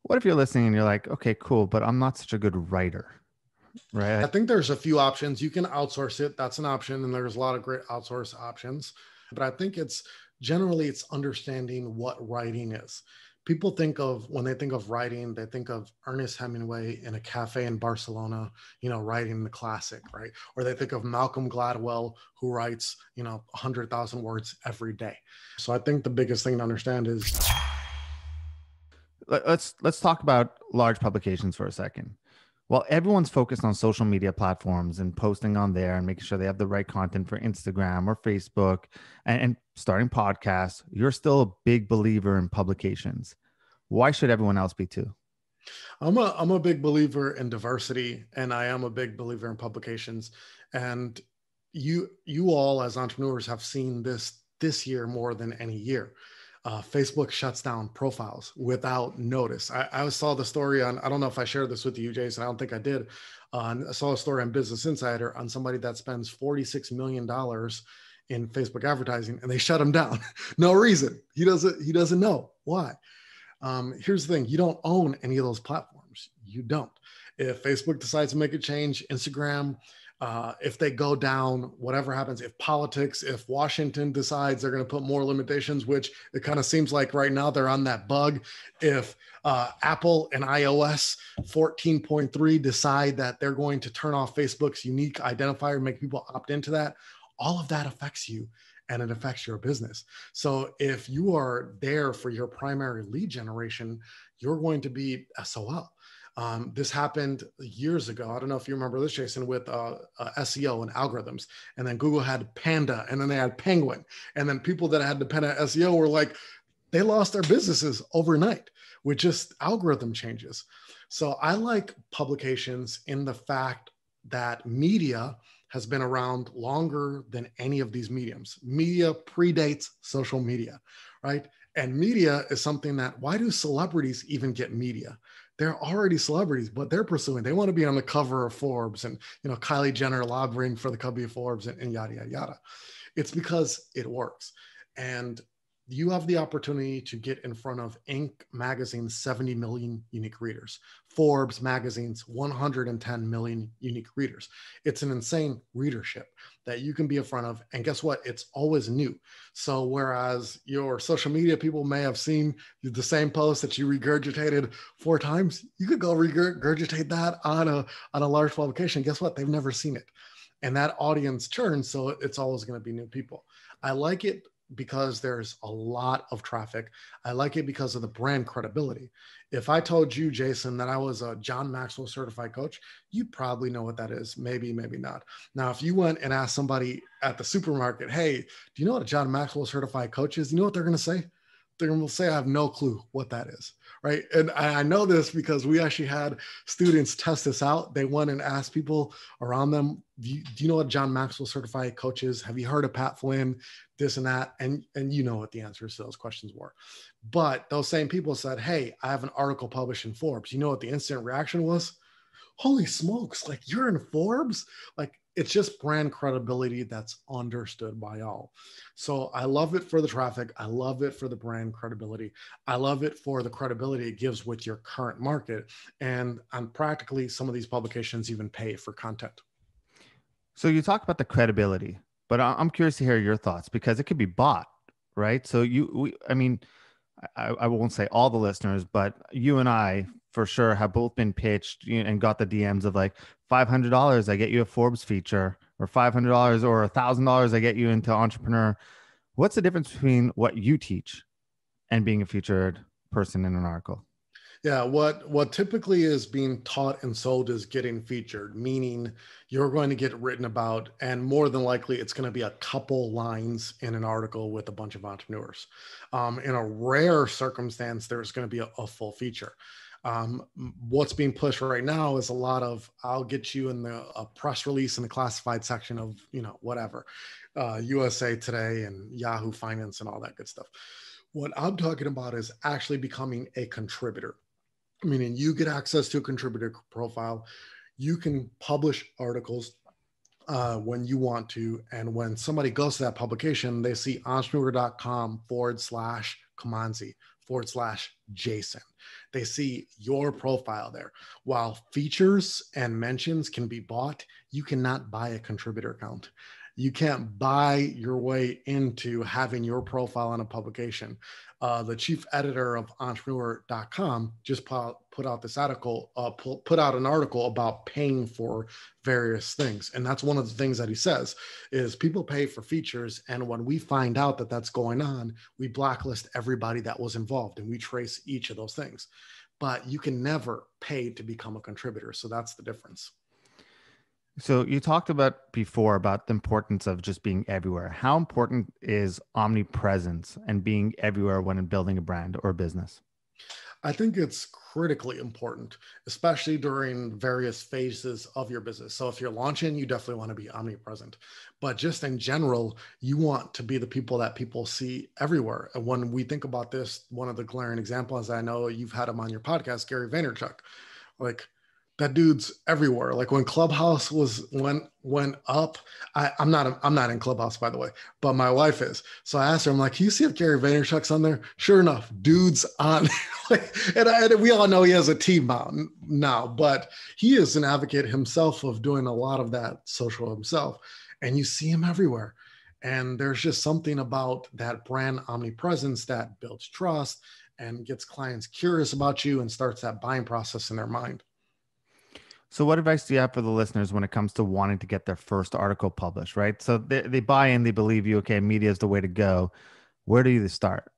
What if you're listening and you're like, okay, cool, but I'm not such a good writer, I right? think there's a few options. You can outsource it. That's an option. And there's a lot of great outsource options. But I think it's understanding what writing is. People think of, when they think of writing, they think of Ernest Hemingway in a cafe in Barcelona, writing the classic, right? Or they think of Malcolm Gladwell, who writes, 100,000 words every day. So I think the biggest thing to understand is, Let's talk about large publications for a second. Well, everyone's focused on social media platforms and posting on there and making sure they have the right content for Instagram or Facebook and starting podcasts. You're still a big believer in publications. Why should everyone else be too? I'm a big believer in diversity, and I am a big believer in publications. And you all as entrepreneurs have seen this year more than any year. Facebook shuts down profiles without notice. I saw the story on, I don't know if I shared this with you, Jason. I don't think I did. I saw a story on Business Insider on somebody that spends $46 million in Facebook advertising, and they shut him down. No reason. He doesn't know why. Here's the thing. You don't own any of those platforms. You don't. If Facebook decides to make a change, Instagram, if they go down, whatever happens, if politics, if Washington decides they're going to put more limitations, which it kind of seems like right now they're on that bug. If Apple and iOS 14.3 decide that they're going to turn off Facebook's unique identifier, make people opt into that, all of that affects you and it affects your business. So if you are there for your primary lead generation, you're going to be SOL. This happened years ago. I don't know if you remember this, Jason, with SEO and algorithms. And then Google had Panda, and then they had Penguin. And then people that had depended on SEO were like, they lost their businesses overnight with just algorithm changes. So I like publications in the fact that media has been around longer than any of these mediums. Media predates social media, right? And media is something that, why do celebrities even get media? They're already celebrities, but they're pursuing. They want to be on the cover of Forbes, and Kylie Jenner lobbying for the cover of Forbes, and yada yada yada. It's because it works, and you have the opportunity to get in front of Inc. magazine's 70 million unique readers, Forbes magazine's 110 million unique readers. It's an insane readership that you can be in front of. And guess what? It's always new. So whereas your social media people may have seen the same post that you regurgitated 4 times, you could go regurgitate that on a large publication. Guess what? They've never seen it. And that audience churns. So it's always going to be new people. I like it because there's a lot of traffic. I like it because of the brand credibility. If I told you, Jason, that I was a John Maxwell certified coach, you probably know what that is. Maybe, maybe not. Now, if you went and asked somebody at the supermarket, hey, do you know what a John Maxwell certified coach is? You know what they're going to say? They're going to say, I have no clue what that is, right? And I know this because we actually had students test this out. They went and asked people around them, do you know what John Maxwell certified coach is? Have you heard of Pat Flynn, this and that? And you know what the answers to those questions were. But those same people said, hey, I have an article published in Forbes. You know what the instant reaction was? Holy smokes, like you're in Forbes? Like, it's just brand credibility that's understood by all. So I love it for the traffic. I love it for the brand credibility. I love it for the credibility it gives with your current market. And practically some of these publications even pay for content. So you talk about the credibility, but I'm curious to hear your thoughts because it could be bought, right? So I won't say all the listeners, but you and I for sure have both been pitched and got the DMs of like $500, I get you a Forbes feature, or $500 or $1,000, I get you into Entrepreneur. What's the difference between what you teach and being a featured person in an article? Yeah, what typically is being taught and sold is getting featured, meaning you're going to get written about, and more than likely it's going to be a couple lines in an article with a bunch of entrepreneurs. In a rare circumstance, there's going to be a full feature. What's being pushed right now is a lot of, I'll get you in a press release in the classified section of, whatever, USA Today and Yahoo Finance and all that good stuff. What I'm talking about is actually becoming a contributor, meaning you get access to a contributor profile. You can publish articles when you want to. And when somebody goes to that publication, they see entrepreneur.com/Kimanzi, Jason. They see your profile there. While features and mentions can be bought, you cannot buy a contributor account. You can't buy your way into having your profile on a publication. The chief editor of entrepreneur.com just put out this article, put out an article about paying for various things. And that's one of the things that he says is people pay for features. And when we find out that that's going on, we blacklist everybody that was involved and we trace each of those things. But you can never pay to become a contributor. So that's the difference. So you talked about before about the importance of just being everywhere. How important is omnipresence and being everywhere when building a brand or business? I think it's critically important, especially during various phases of your business. So if you're launching, you definitely want to be omnipresent. But just in general, you want to be the people that people see everywhere. And when we think about this, one of the glaring examples, I know you've had him on your podcast, Gary Vaynerchuk, like that dude's everywhere. Like when Clubhouse went up, I'm not in Clubhouse, by the way, but my wife is. So I asked her, I'm like, can you see if Gary Vaynerchuk's on there? Sure enough, dude's on. and we all know he has a team now, but he is an advocate himself of doing a lot of that social himself. And you see him everywhere. And there's just something about that brand omnipresence that builds trust and gets clients curious about you and starts that buying process in their mind. So what advice do you have for the listeners when it comes to wanting to get their first article published, right? So they buy in, they believe you, okay, media is the way to go. Where do you start?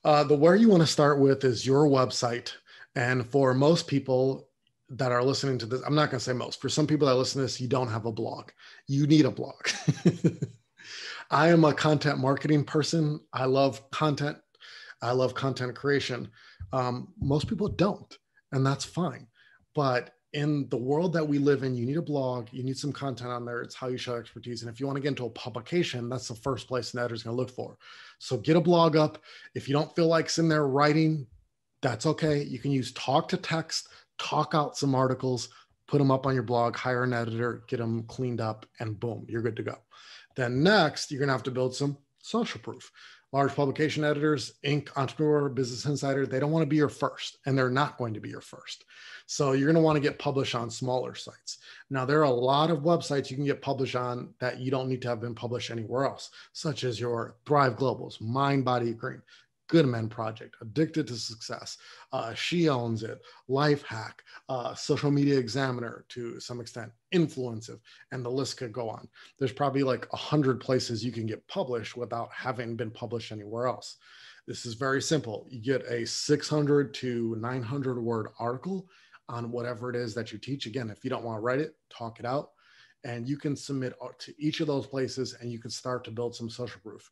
Where you want to start with is your website. And for most people that are listening to this, I'm not going to say most, for some people that listen to this, you don't have a blog. You need a blog. I am a content marketing person. I love content. I love content creation. Most people don't, and that's fine. But in the world that we live in, you need a blog, you need some content on there. It's how you show expertise. And if you want to get into a publication, that's the first place an editor's going to look for. So get a blog up. If you don't feel like sitting there writing, that's okay. You can use talk to text, talk out some articles, put them up on your blog, hire an editor, get them cleaned up, and boom, you're good to go. Then next, you're going to have to build some social proof. Large publication editors, Inc., Entrepreneur, Business Insider, they don't want to be your first, and they're not going to be your first. So you're going to want to get published on smaller sites. Now, there are a lot of websites you can get published on that you don't need to have been published anywhere else, such as your Thrive Globals, Mind, Body, Green, Good Men Project, Addicted to Success, She Owns It, Life Hack, Social Media Examiner to some extent, Influensive, and the list could go on. There's probably like 100 places you can get published without having been published anywhere else. This is very simple. You get a 600 to 900 word article on whatever it is that you teach. Again, if you don't want to write it, talk it out, and you can submit to each of those places and you can start to build some social proof.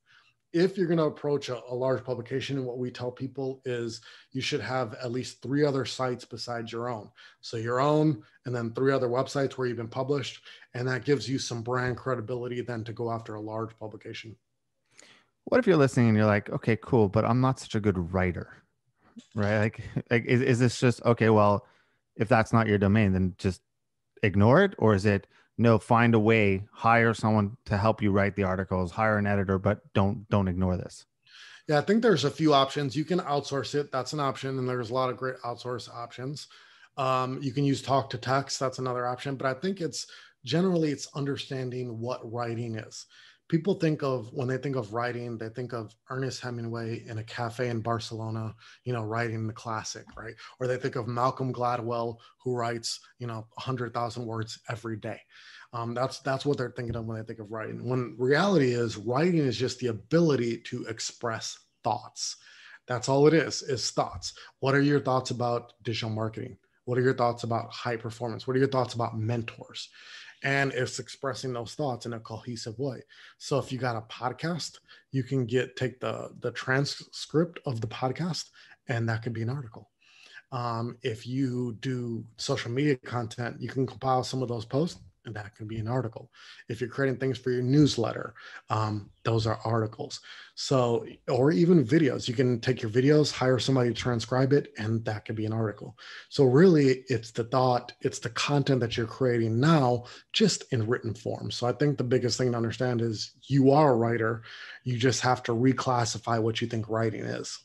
If you're going to approach a large publication, and what we tell people is you should have at least 3 other sites besides your own. So your own, and then 3 other websites where you've been published. And that gives you some brand credibility then to go after a large publication. What if you're listening and you're like, okay, cool, but I'm not such a good writer, right? Like is this just, okay, well, if that's not your domain, then just ignore it? Or is it, no, find a way, hire someone to help you write the articles, hire an editor, but don't ignore this? Yeah, I think there's a few options. You can outsource it. That's an option. And there's a lot of great outsource options. You can use talk to text. That's another option. But I think it's understanding what writing is. People when they think of writing, they think of Ernest Hemingway in a cafe in Barcelona, writing the classic, right? Or they think of Malcolm Gladwell, who writes, 100,000 words every day. That's what they're thinking of when they think of writing. When reality is, writing is just the ability to express thoughts. That's all it is thoughts. What are your thoughts about digital marketing? What are your thoughts about high performance? What are your thoughts about mentors? And it's expressing those thoughts in a cohesive way. So if you got a podcast, you can take the transcript of the podcast, and that could be an article. If you do social media content, you can compile some of those posts, and that can be an article. If you're creating things for your newsletter, those are articles. So, or even videos, you can take your videos, hire somebody to transcribe it, and that could be an article. So really it's the content that you're creating now, just in written form. So I think the biggest thing to understand is you are a writer. You just have to reclassify what you think writing is.